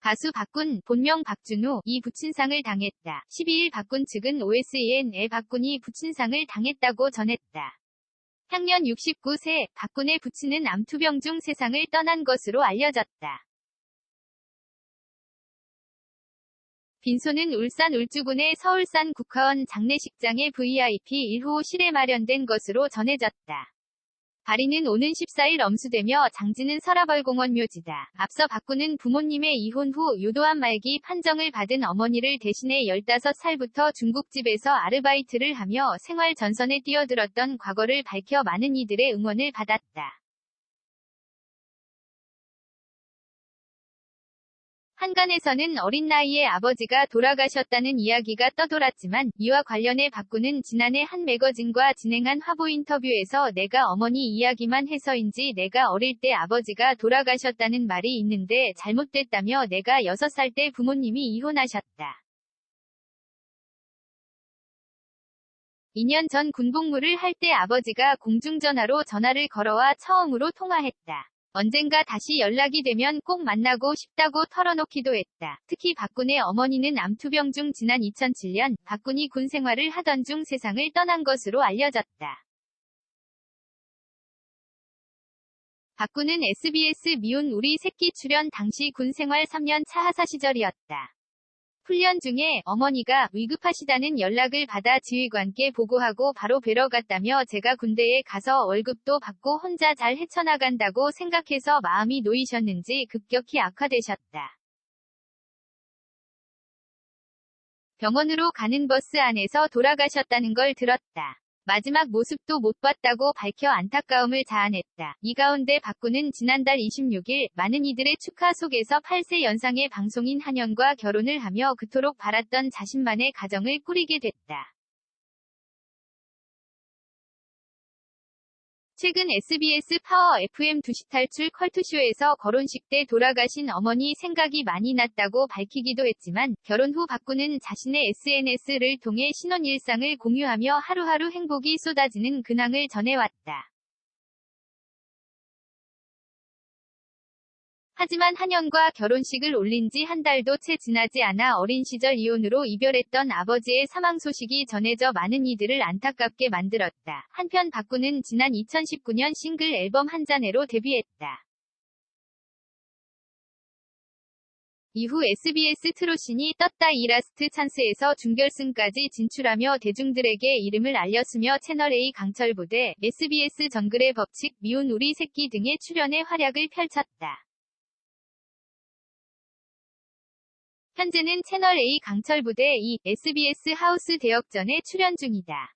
가수 박군, 본명 박준호, 이 부친상을 당했다. 12일 박군 측은 OSN에 박군이 부친상을 당했다고 전했다. 향년 69세, 박군의 부친은 암투병 중 세상을 떠난 것으로 알려졌다. 빈소는 울산 울주군의 서울산 국화원 장례식장의 VIP 1호실에 마련된 것으로 전해졌다. 발인은 오는 14일 엄수되며 장지는 서라벌공원 묘지다. 앞서 박군은 부모님의 이혼 후 유도암 말기 판정을 받은 어머니를 대신해 15살부터 중국집에서 아르바이트를 하며 생활 전선에 뛰어들었던 과거를 밝혀 많은 이들의 응원을 받았다. 한간에서는 어린 나이에 아버지가 돌아가셨다는 이야기가 떠돌았지만 이와 관련해 박군은 지난해 한 매거진과 진행한 화보 인터뷰에서 내가 어머니 이야기만 해서인지 내가 어릴 때 아버지가 돌아가셨다는 말이 있는데 잘못됐다며 내가 6살 때 부모님이 이혼하셨다. 2년 전 군복무를 할 때 아버지가 공중전화로 전화를 걸어와 처음으로 통화했다. 언젠가 다시 연락이 되면 꼭 만나고 싶다고 털어놓기도 했다. 특히 박군의 어머니는 암투병 중 지난 2007년 박군이 군 생활을 하던 중 세상을 떠난 것으로 알려졌다. 박군은 SBS 미운 우리 새끼 출연 당시 군 생활 3년 차 하사 시절이었다. 훈련 중에 어머니가 위급하시다는 연락을 받아 지휘관께 보고하고 바로 뵈러 갔다며 제가 군대에 가서 월급도 받고 혼자 잘 헤쳐나간다고 생각해서 마음이 놓이셨는지 급격히 악화되셨다. 병원으로 가는 버스 안에서 돌아가셨다는 걸 들었다. 마지막 모습도 못 봤다고 밝혀 안타까움을 자아냈다. 이 가운데 박군은 지난달 26일 많은 이들의 축하 속에서 8세 연상의 방송인 한연과 결혼을 하며 그토록 바랐던 자신만의 가정을 꾸리게 됐다. 최근 SBS 파워 FM 2시 탈출 컬투쇼에서 결혼식 때 돌아가신 어머니 생각이 많이 났다고 밝히기도 했지만 결혼 후 박군은 자신의 SNS를 통해 신혼 일상을 공유하며 하루하루 행복이 쏟아지는 근황을 전해왔다. 하지만 한연과 결혼식을 올린 지 한 달도 채 지나지 않아 어린 시절 이혼으로 이별했던 아버지의 사망 소식이 전해져 많은 이들을 안타깝게 만들었다. 한편 박군은 지난 2019년 싱글 앨범 한잔해로 데뷔했다. 이후 SBS 트롯신이 떴다 이 라스트 찬스에서 준결승까지 진출하며 대중들에게 이름을 알렸으며 채널A 강철부대, SBS 정글의 법칙, 미운 우리 새끼 등의 출연에 활약을 펼쳤다. 현재는 채널A 강철부대 2, SBS 하우스 대역전에 출연 중이다.